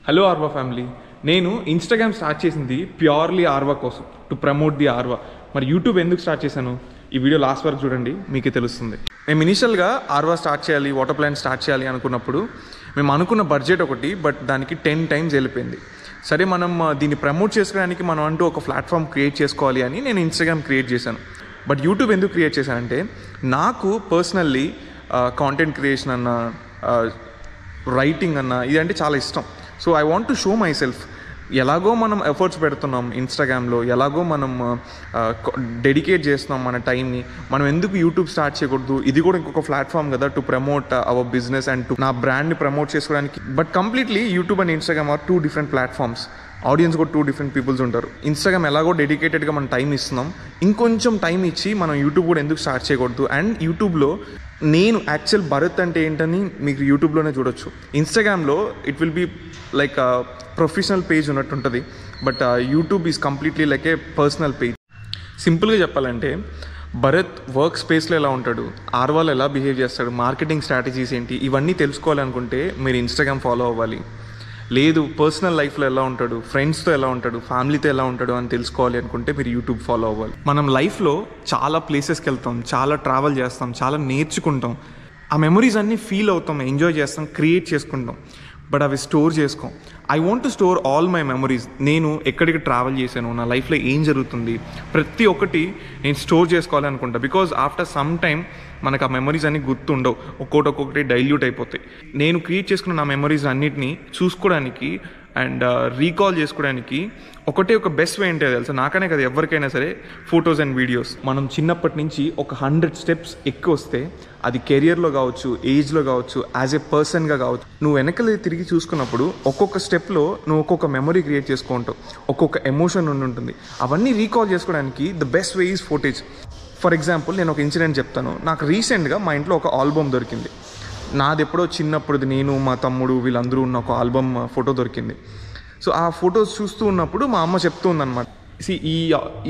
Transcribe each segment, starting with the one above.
Hello ఆర్వా family, నేను Instagram start చేసింది purely ఆర్వా కోసం, టు ప్రమోట్ ది ఆర్వా. మరి యూట్యూబ్ ఎందుకు స్టార్ట్ చేశాను, ఈ వీడియో లాస్ట్ వరకు చూడండి, మీకే తెలుస్తుంది. మేము ఇనిషియల్గా ఆర్వా స్టార్ట్ చేయాలి, వాటర్ ప్లాంట్ స్టార్ట్ చేయాలి అనుకున్నప్పుడు మేము అనుకున్న బడ్జెట్ ఒకటి, బట్ దానికి 10 times వెళ్ళిపోయింది. సరే, మనం దీన్ని ప్రమోట్ చేసుకోవడానికి మనం అంటూ ఒక ప్లాట్ఫామ్ క్రియేట్ చేసుకోవాలి అని నేను ఇన్స్టాగ్రామ్ క్రియేట్ చేశాను. బట్ యూట్యూబ్ ఎందుకు క్రియేట్ చేశానంటే, నాకు పర్సనల్లీ కాంటెంట్ క్రియేషన్ అన్న, రైటింగ్ అన్న ఇదంటే చాలా ఇష్టం. So I want to show my self. ఎలాగో మనం ఎఫర్ట్స్ పెడుతున్నాం ఇన్స్టాగ్రామ్లో, ఎలాగో మనం డెడికేట్ చేస్తున్నాం మన టైంని, మనం ఎందుకు యూట్యూబ్ స్టార్ట్ చేయకూడదు? ఇది కూడా ఇంకొక ప్లాట్ఫామ్ కదా, to promote our business and to నా బ్రాండ్ని ప్రమోట్ చేసుకోవడానికి. But completely YouTube and Instagram are 2 different platforms. Audience కూడా 2 different పీపుల్స్ ఉంటారు. ఇన్స్టాగ్రామ్ ఎలాగో డెడికేటెడ్గా మనం టైం ఇస్తున్నాం, ఇంకొంచెం టైం ఇచ్చి మనం యూట్యూబ్ కూడా ఎందుకు స్టార్ట్ చేయకూడదు? అండ్ యూట్యూబ్లో నేను యాక్చువల్ భరత్ అంటే ఏంటని మీకు యూట్యూబ్లోనే చూడొచ్చు. ఇన్స్టాగ్రామ్లో it will be like professional page ఉన్నట్టు ఉంటుంది, but YouTube is completely like a personal page. సింపుల్గా చెప్పాలంటే, భరత్ వర్క్ స్పేస్లో ఎలా ఉంటాడు, ఆర్వాలో ఎలా బిహేవ్ చేస్తాడు, మార్కెటింగ్ స్ట్రాటజీస్ ఏంటి, ఇవన్నీ తెలుసుకోవాలనుకుంటే మీరు ఇన్స్టాగ్రామ్ ఫాలో అవ్వాలి. లేదు, పర్సనల్ లైఫ్లో ఎలా ఉంటాడు, ఫ్రెండ్స్తో ఎలా ఉంటాడు, ఫ్యామిలీతో ఎలా ఉంటాడు అని తెలుసుకోవాలి అనుకుంటే మీరు యూట్యూబ్ ఫాలో అవ్వాలి. మనం లైఫ్లో చాలా ప్లేసెస్కి వెళ్తాం, చాలా ట్రావెల్ చేస్తాం, చాలా నేర్చుకుంటాం, ఆ మెమరీస్ అన్నీ ఫీల్ అవుతాం, ఎంజాయ్ చేస్తాం, క్రియేట్ చేసుకుంటాం. బట్ అవి స్టోర్ చేసుకోం. I want to store all my memories. నేను ఎక్కడికి ట్రావెల్ చేశాను, నా లైఫ్లో ఏం జరుగుతుంది, ప్రతి ఒక్కటి నేను స్టోర్ చేసుకోవాలి అనుకుంటా. బికాజ్ ఆఫ్టర్ సమ్ టైమ్ మనకు ఆ మెమరీస్ అన్నీ గుర్తుండవు, ఒక్కొక్కటి డైల్యూట్ అయిపోతాయి. నేను క్రియేట్ చేసుకున్న నా మెమరీస్ అన్నిటినీ చూసుకోవడానికి అండ్ రీకాల్ చేసుకోవడానికి ఒక బెస్ట్ వే ఏంటో తెలుసా, నాకనే కదా ఎవరికైనా సరే, ఫొటోస్ అండ్ వీడియోస్. మనం చిన్నప్పటి నుంచి ఒక 100 steps ఎక్కువ వస్తే, అది కెరియర్లో కావచ్చు, ఏజ్లో కావచ్చు, యాజ్ ఏ పర్సన్గా కావచ్చు, నువ్వు వెనకలే తిరిగి చూసుకున్నప్పుడు ఒక్కొక్క స్టెప్లో నువ్వు ఒక్కొక్క మెమరీ క్రియేట్ చేసుకుంటావు, ఒక్కొక్క ఎమోషన్ ఉంటుంది. అవన్నీ రీకాల్ చేసుకోవడానికి the best way is footage. For example, నేను ఒక ఇన్సిడెంట్ చెప్తాను. నాకు రీసెంట్గా మా ఇంట్లో ఒక ఆల్బమ్ దొరికింది. నాది ఎప్పుడో చిన్నప్పుడు నేను, మా తమ్ముడు వీళ్ళందరూ ఉన్న ఒక ఆల్బమ్ ఫోటో దొరికింది. సో ఆ ఫొటోస్ చూస్తూ ఉన్నప్పుడు మా అమ్మ చెప్తూ ఉందన్నమాట,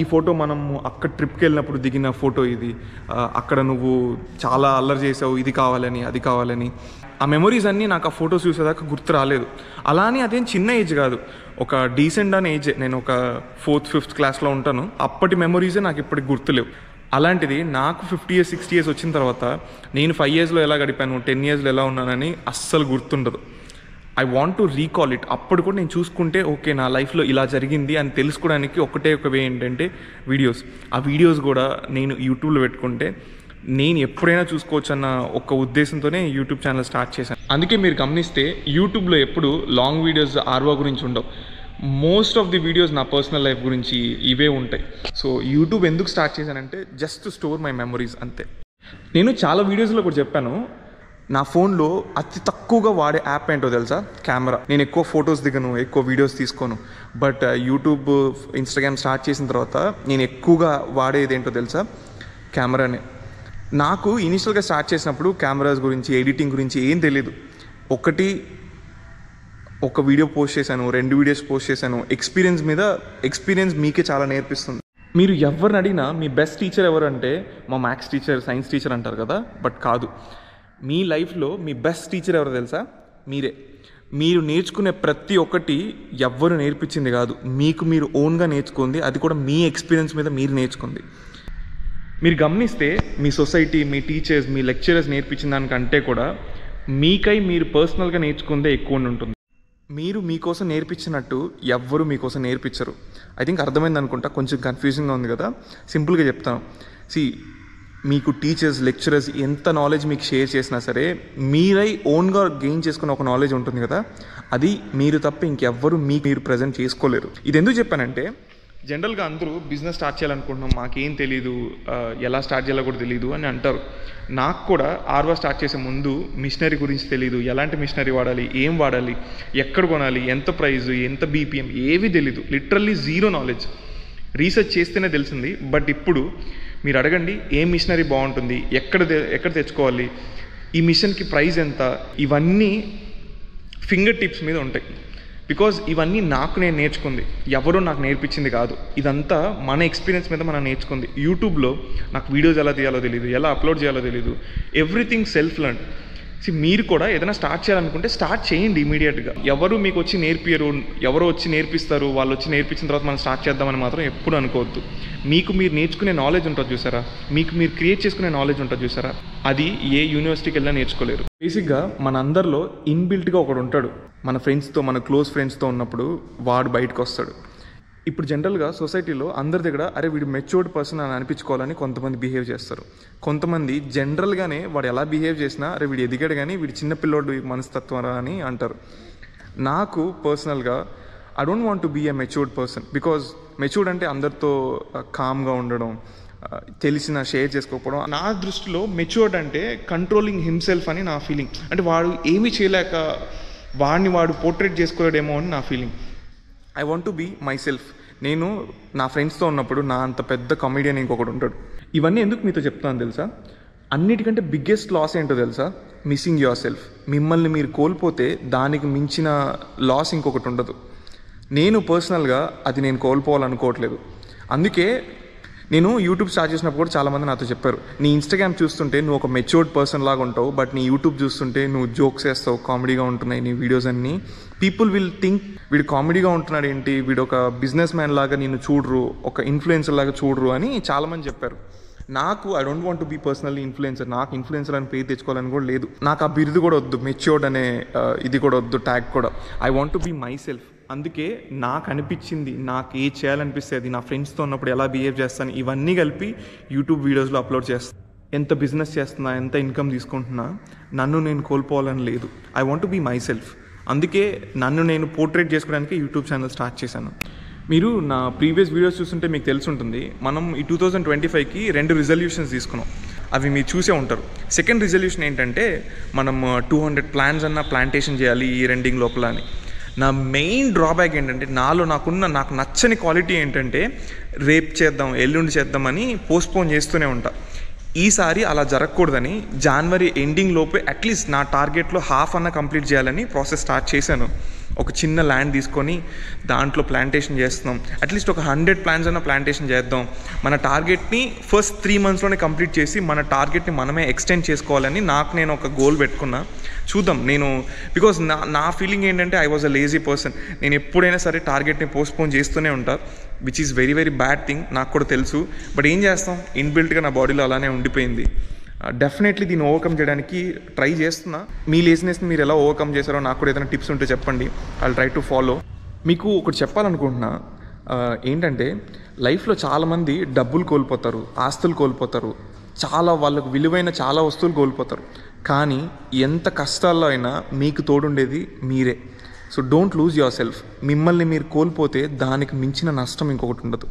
ఈ ఫోటో మనం అక్కడ ట్రిప్కి వెళ్ళినప్పుడు దిగిన ఫోటో ఇది, అక్కడ నువ్వు చాలా అల్లరి చేసావు, ఇది కావాలని అది కావాలని. ఆ మెమరీస్ అన్నీ నాకు ఆ ఫొటోస్ చూసేదాకా గుర్తు రాలేదు. అలా అని అదేం చిన్న ఏజ్ కాదు, ఒక డీసెంట్ అనే ఏజే. నేను ఒక 4th 5th క్లాస్లో ఉంటాను. అప్పటి మెమరీసే నాకు ఇప్పటికి గుర్తులేవు. అలాంటిది నాకు 50 years 60 years వచ్చిన తర్వాత నేను 5 yearsలో ఎలా గడిపాను, 10 yearsలో ఎలా ఉన్నానని అస్సలు గుర్తుండదు. I want to recall it. అప్పుడు కూడా నేను చూసుకుంటే, ఓకే, నా లైఫ్లో ఇలా జరిగింది అని తెలుసుకోవడానికి ఒక వే ఏంటంటే వీడియోస్. ఆ వీడియోస్ కూడా నేను యూట్యూబ్లో పెట్టుకుంటే నేను ఎప్పుడైనా చూసుకోవచ్చు అన్న ఒక ఉద్దేశంతోనే యూట్యూబ్ ఛానల్ స్టార్ట్ చేశాను. అందుకే మీరు గమనిస్తే యూట్యూబ్లో ఎప్పుడు లాంగ్ వీడియోస్ ఆర్వా గురించి ఉండవు. మోస్ట్ ఆఫ్ ది వీడియోస్ నా పర్సనల్ లైఫ్ గురించి ఇవే ఉంటాయి. సో యూట్యూబ్ ఎందుకు స్టార్ట్ చేశానంటే, just to store my memories, అంతే. నేను చాలా వీడియోస్లో కూడా చెప్పాను, నా ఫోన్లో అతి తక్కువగా వాడే యాప్ ఏంటో తెలుసా? కెమెరా. నేను ఎక్కువ ఫొటోస్ దిగను, ఎక్కువ వీడియోస్ తీసుకోను. బట్ యూట్యూబ్, ఇన్స్టాగ్రామ్ స్టార్ట్ చేసిన తర్వాత నేను ఎక్కువగా వాడేది ఏంటో తెలుసా? కెమెరానే. నాకు ఇనిషియల్గా స్టార్ట్ చేసినప్పుడు కెమెరాస్ గురించి, ఎడిటింగ్ గురించి ఏం తెలియదు. ఒక వీడియో పోస్ట్ చేశాను, 2 వీడియోస్ పోస్ట్ చేశాను. ఎక్స్పీరియన్స్ మీకే చాలా నేర్పిస్తుంది. మీరు ఎవరిని అడిగినా మీ బెస్ట్ టీచర్ ఎవరు అంటే, మా మ్యాథ్స్ టీచర్, సైన్స్ టీచర్ అంటారు కదా, బట్ కాదు. మీ లైఫ్లో మీ బెస్ట్ టీచర్ ఎవరు తెలుసా? మీరే. మీరు నేర్చుకునే ప్రతి ఒక్కటి ఎవ్వరు నేర్పించింది కాదు, మీరు ఓన్గా నేర్చుకుంది. అది కూడా మీ ఎక్స్పీరియన్స్ మీద మీరు నేర్చుకుంది. మీరు గమనిస్తే మీ సొసైటీ, మీ టీచర్స్, మీ లెక్చరర్స్ నేర్పించిన దానికంటే కూడా మీరు పర్సనల్గా నేర్చుకుందే ఎక్కువ ఉంటుంది. మీరు మీకోసం నేర్పించినట్టు ఎవ్వరు మీకోసం నేర్పించరు. ఐ థింక్ అర్థమైంది అనుకుంటా. కొంచెం కన్ఫ్యూజింగ్గా ఉంది కదా, సింపుల్గా చెప్తాను. మీకు టీచర్స్, లెక్చరర్స్ ఎంత నాలెడ్జ్ మీకు షేర్ చేసినా సరే, మీరై ఓన్గా గెయిన్ చేసుకున్న ఒక నాలెడ్జ్ ఉంటుంది కదా, అది మీరు తప్ప ఇంకెవ్వరు మీరు ప్రజెంట్ చేసుకోలేరు. ఇది ఎందుకు చెప్పానంటే, జనరల్గా అందరూ బిజినెస్ స్టార్ట్ చేయాలనుకుంటున్నాం, మాకేం తెలీదు, ఎలా స్టార్ట్ చేయాలో కూడా తెలీదు అని అంటారు. నాకు కూడా ఆర్వా స్టార్ట్ చేసే ముందు మిషనరీ గురించి తెలీదు, ఎలాంటి మిషనరీ వాడాలి, ఏం వాడాలి, ఎక్కడ కొనాలి, ఎంత ప్రైస్, ఎంత బీపీఎం, ఏవి తెలీదు. Literally 0 knowledge. రీసెర్చ్ చేస్తేనే తెలిసింది. బట్ ఇప్పుడు మీరు అడగండి, ఏ మిషనరీ బాగుంటుంది, ఎక్కడ తెచ్చుకోవాలి, ఈ మిషన్కి ప్రైస్ ఎంత, ఇవన్నీ ఫింగర్ టిప్స్ మీద ఉంటాయి. బికాజ్ ఇవన్నీ నేను నేర్చుకుంది, ఎవరో నాకు నేర్పించింది కాదు. ఇదంతా మన ఎక్స్పీరియన్స్ మీద మనం నేర్చుకుంది. యూట్యూబ్లో నాకు వీడియోస్ ఎలా తీయాలో తెలియదు, ఎలా అప్లోడ్ చేయాలో తెలియదు. Everything self learn. మీరు కూడా ఏదైనా స్టార్ట్ చేయాలనుకుంటే స్టార్ట్ చేయండి ఇమీడియట్గా. ఎవరు మీకు వచ్చి నేర్పియరు, ఎవరో వచ్చి నేర్పిస్తారు, వాళ్ళు వచ్చి నేర్పించిన తర్వాత మనం స్టార్ట్ చేద్దామని మాత్రం ఎప్పుడు అనుకోవద్దు. మీకు మీరు నేర్చుకునే నాలెడ్జ్ ఉంటుంది చూసారా, మీకు మీరు క్రియేట్ చేసుకునే నాలెడ్జ్ ఉంటుంది చూసారా, అది ఏ యూనివర్సిటీకి వెళ్ళినా నేర్చుకోలేరు. బేసిక్గా మన అందరిలో ఇన్బిల్ట్గా ఒకడు ఉంటాడు. మన ఫ్రెండ్స్తో, మన క్లోజ్ ఫ్రెండ్స్తో ఉన్నప్పుడు వాడు బయటకు వస్తాడు. ఇప్పుడు జనరల్గా సొసైటీలో అందరి దగ్గర అరే వీడు మెచ్యూర్డ్ పర్సన్ అని అనిపించుకోవాలని కొంతమంది బిహేవ్ చేస్తారు. కొంతమంది జనరల్గానే వాడు ఎలా బిహేవ్ చేసినా అరే వీడు ఎదిగాడు కానీ వీడు చిన్నపిల్లోడు మనస్తత్వం అని అంటారు. నాకు పర్సనల్గా I don't want to be a matured person. Because matured అంటే అందరితో కామ్గా ఉండడం, తెలిసిన షేర్ చేసుకోకపోవడం. నా దృష్టిలో మెచ్యూర్డ్ అంటే కంట్రోలింగ్ హిమ్సెల్ఫ్ అని నా ఫీలింగ్. అంటే వాడు ఏమీ చేయలేక వాడిని వాడు పోర్ట్రేట్ చేసుకోలేడేమో అని నా feeling. I want to be myself. నేను నా ఫ్రెండ్స్తో ఉన్నప్పుడు నా అంత పెద్ద కామెడియన్ ఇంకొకటి ఉంటాడు. ఇవన్నీ ఎందుకు మీతో చెప్తాను తెలుసా? అన్నిటికంటే బిగ్గెస్ట్ లాస్ ఏంటో తెలుసా? Missing your self. మిమ్మల్ని మీరు కోల్పోతే దానికి మించిన లాస్ ఇంకొకటి ఉండదు. నేను పర్సనల్గా అది నేను కోల్పోవాలనుకోవట్లేదు. అందుకే నేను యూట్యూబ్ స్టార్ట్ చేసినప్పుడు కూడా చాలామంది నాతో చెప్పారు, నీ ఇన్స్టాగ్రామ్ చూస్తుంటే నువ్వు ఒక మెచ్యూర్డ్ పర్సన్ లాగా ఉంటావు, బట్ నీ యూట్యూబ్ చూస్తుంటే నువ్వు జోక్స్ వేస్తావు, కామెడీగా ఉంటున్నాయి నీ వీడియోస్ అన్నీ. పీపుల్ విల్ థింక్ వీడు కామెడీగా ఉంటున్నాడు ఏంటి, వీడు ఒక బిజినెస్ మ్యాన్ లాగా నిన్ను చూడరు, ఒక ఇన్ఫ్లుయెన్సర్ లాగా చూడరు అని చాలామంది చెప్పారు. నాకు I don't want to be personally influencer. నాకు ఇన్ఫ్లుయెన్సర్ అని పేరు తెచ్చుకోవాలని కూడా లేదు. నాకు ఆ బిరుదు కూడా వద్దు, మెచ్యూర్డ్ అనే ఇది కూడా వద్దు, ట్యాగ్ కూడా. I want to be myself. అందుకే నాకు అనిపించింది, నాకు ఏ చేయాలనిపిస్తే అది, నా ఫ్రెండ్స్తో ఉన్నప్పుడు ఎలా బిహేవ్ చేస్తాను, ఇవన్నీ కలిపి యూట్యూబ్ వీడియోస్లో అప్లోడ్ చేస్తాను. ఎంత బిజినెస్ చేస్తున్నా, ఎంత ఇన్కమ్ తీసుకుంటున్నా, నన్ను నేను కోల్పోవాలని లేదు. I want to be myself. అందుకే నన్ను నేను పోర్ట్రేట్ చేసుకోవడానికి యూట్యూబ్ ఛానల్ స్టార్ట్ చేశాను. మీరు నా ప్రీవియస్ వీడియోస్ చూస్తుంటే మీకు తెలిసి ఉంటుంది, మనం ఈ 2025కి 2 రిజల్యూషన్స్ తీసుకున్నాం. అవి మీరు చూసే ఉంటారు. సెకండ్ రిజల్యూషన్ ఏంటంటే మనం 200 ప్లాన్స్ అన్న ప్లాంటేషన్ చేయాలి ఈ రెండింగ్ లోపల అని. నా మెయిన్ డ్రాబ్యాక్ ఏంటంటే నాకు నచ్చని క్వాలిటీ ఏంటంటే రేపు చేద్దాం, ఎల్లుండి చేద్దామని పోస్ట్పోన్ చేస్తూనే ఉంటా. ఈసారి అలా జరగకూడదని జనవరి ఎండింగ్ లోపే అట్లీస్ట్ నా టార్గెట్లో హాఫ్ అన్న కంప్లీట్ చేయాలని ప్రాసెస్ స్టార్ట్ చేశాను. ఒక చిన్న ల్యాండ్ తీసుకొని దాంట్లో ప్లాంటేషన్ చేస్తున్నాం. అట్లీస్ట్ ఒక 100 ప్లాంట్స్ అన్న ప్లాంటేషన్ చేద్దాం. మన టార్గెట్ని ఫస్ట్ 3 monthsలోనే కంప్లీట్ చేసి మన టార్గెట్ని మనమే ఎక్స్టెండ్ చేసుకోవాలని నేను ఒక గోల్ పెట్టుకున్నా. చూద్దాం. బికాజ్ నా ఫీలింగ్ ఏంటంటే I was a lazy person. నేను ఎప్పుడైనా సరే టార్గెట్ని పోస్ట్పోన్ చేస్తూనే ఉంటా, which is very very bad thing. నాకు కూడా తెలుసు. బట్ ఏం చేస్తాం, ఇన్బిల్ట్గా నా బాడీలో అలానే ఉండిపోయింది. డెఫినెట్లీ దీన్ని ఓవర్కమ్ చేయడానికి ట్రై చేస్తున్నా. మీ లేజినెస్ని మీరు ఎలా ఓవర్కమ్ చేశారో నాకు కూడా ఏదైనా టిప్స్ ఉంటే చెప్పండి. I will try to follow. మీకు ఒకటి చెప్పాలనుకుంటున్నా, ఏంటంటే లైఫ్లో చాలామంది డబ్బులు కోల్పోతారు, ఆస్తులు కోల్పోతారు, వాళ్ళకు విలువైన చాలా వస్తువులు కోల్పోతారు. కానీ ఎంత కష్టాల్లో అయినా మీకు తోడుండేది మీరే. So don't lose your self. మిమ్మల్ని మీరు కోల్పోతే దానికి మించిన నష్టం ఇంకొకటి ఉండదు.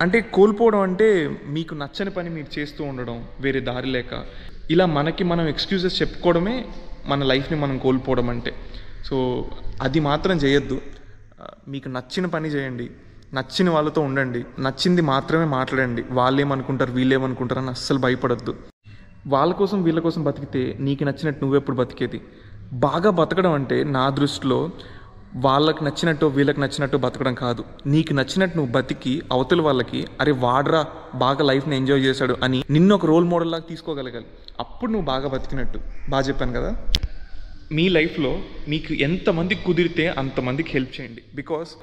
అంటే కోల్పోవడం అంటే మీకు నచ్చని పని మీరు చేస్తూ ఉండడం, వేరే దారి లేక, ఇలా మనకి మనం ఎక్స్క్యూజెస్ చెప్పుకోవడమే మన లైఫ్ని మనం కోల్పోవడం అంటే. సో అది మాత్రం చేయొద్దు. మీకు నచ్చిన పని చేయండి, నచ్చిన వాళ్ళతో ఉండండి, నచ్చింది మాత్రమే మాట్లాడండి. వాళ్ళేమనుకుంటారు వీళ్ళేమనుకుంటారు అని అస్సలు భయపడద్దు. వాళ్ళ కోసం వీళ్ళ కోసం బతికితే నీకు నచ్చినట్టు నువ్వెప్పుడు బతికేది? బాగా బతకడం అంటే నా దృష్టిలో వాళ్ళకి నచ్చినట్టు వీళ్ళకి నచ్చినట్టు బతకడం కాదు. నీకు నచ్చినట్టు నువ్వు బతికి అవతల వాళ్ళకి అరే వాడ్రా బాగా లైఫ్ని ఎంజాయ్ చేశాడు అని నిన్ను ఒక రోల్ మోడల్ లాగా తీసుకోగలగాలి. అప్పుడు నువ్వు బాగా బతికినట్టు. బాగా చెప్పాను కదా. మీ లైఫ్లో మీకు ఎంతమందికి కుదిరితే అంతమందికి హెల్ప్ చేయండి. బికాస్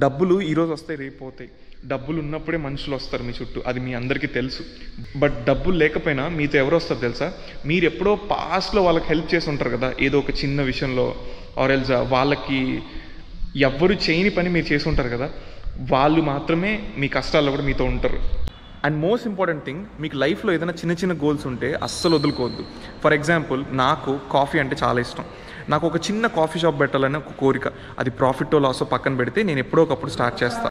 డబ్బులు ఈరోజు వస్తాయి, రేపు పోతాయి. డబ్బులు ఉన్నప్పుడే మనుషులు వస్తారు మీ చుట్టూ, అది మీ అందరికీ తెలుసు. బట్ డబ్బులు లేకపోయినా మీతో ఎవరు వస్తారు తెలుసా? మీరు ఎప్పుడో పాస్ట్లో వాళ్ళకి హెల్ప్ చేసి ఉంటారు కదా, ఏదో ఒక చిన్న విషయంలో. ఆర్ ఎల్స్ వాళ్ళకి ఎవ్వరు చేయని పని మీరు చేసి ఉంటారు కదా, వాళ్ళు మాత్రమే మీ కష్టాల్లో కూడా మీతో ఉంటారు. అండ్ మోస్ట్ ఇంపార్టెంట్ థింగ్, మీకు లైఫ్లో ఏదైనా చిన్న చిన్న గోల్స్ ఉంటే అస్సలు వదులుకోవద్దు. ఫర్ ఎగ్జాంపుల్, నాకు కాఫీ అంటే చాలా ఇష్టం. నాకు ఒక చిన్న కాఫీ షాప్ పెట్టాలని ఒక కోరిక. అది ప్రాఫిట్టో లాసో పక్కన పెడితే నేను ఎప్పుడో ఒకప్పుడు స్టార్ట్ చేస్తాను.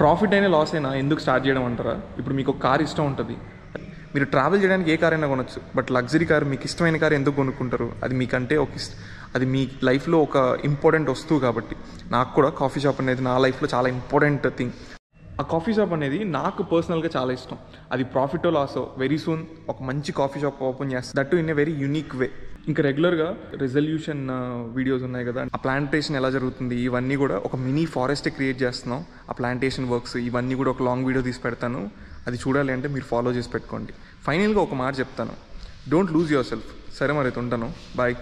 ప్రాఫిట్ అయినా లాస్ అయినా ఎందుకు స్టార్ట్ చేయడం అంటారా? ఇప్పుడు మీకు ఒక కార్ ఇష్టం ఉంటుంది, మీరు ట్రావెల్ చేయడానికి ఏ కార్ అయినా కొనొచ్చు. బట్ లగ్జరీ కార్, మీకు ఇష్టమైన కార్ ఎందుకు కొనుక్కుంటారు? అది మీకంటే అది మీ లైఫ్లో ఒక ఇంపార్టెంట్ వస్తువు కాబట్టి. నాకు కూడా కాఫీ షాప్ అనేది నా లైఫ్లో చాలా ఇంపార్టెంట్ థింగ్. ఆ కాఫీ షాప్ అనేది నాకు పర్సనల్గా చాలా ఇష్టం. అది ప్రాఫిటో లాసో వెరీ సూన్ ఒక మంచి కాఫీ షాప్ ఓపెన్ చేస్తాను, that in a very unique way. ఇంకా రెగ్యులర్గా రిజల్యూషన్ వీడియోస్ ఉన్నాయి కదా, ఆ ప్లాంటేషన్ ఎలా జరుగుతుంది ఇవన్నీ కూడా ఒక మినీ ఫారెస్ట్ క్రియేట్ చేస్తున్నాం. ఆ ప్లాంటేషన్ వర్క్స్ ఇవన్నీ కూడా ఒక లాంగ్ వీడియో తీసి పెడతాను. అది చూడాలి అంటే మీరు ఫాలో చేసి పెట్టుకోండి. ఫైనల్గా ఒక మాట చెప్తాను, డోంట్ లూజ్ యువర్ సెల్ఫ్. సరే మరి అయితే ఉంటాను, బాయ్.